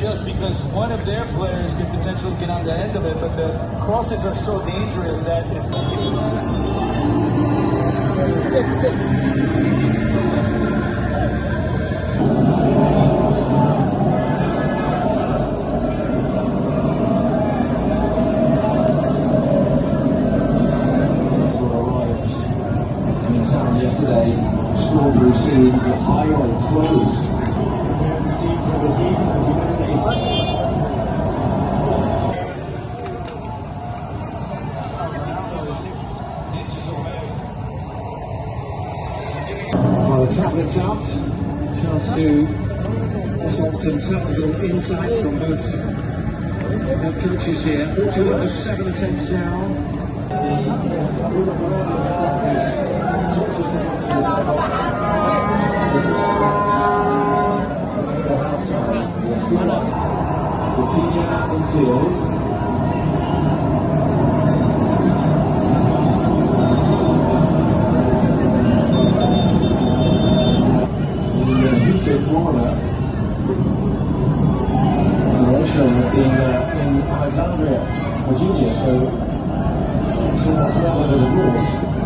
just because one of their players could potentially get on the end of it, but the crosses are so dangerous that yesterday, strawberry scenes at Highway closed. Well, the tablets out, chance to offer some tactical insight from both head coaches here. 2 under 7 attempts now. Coutinho in field. In Florida. In Alexandria, Virginia, so somewhat further to the north.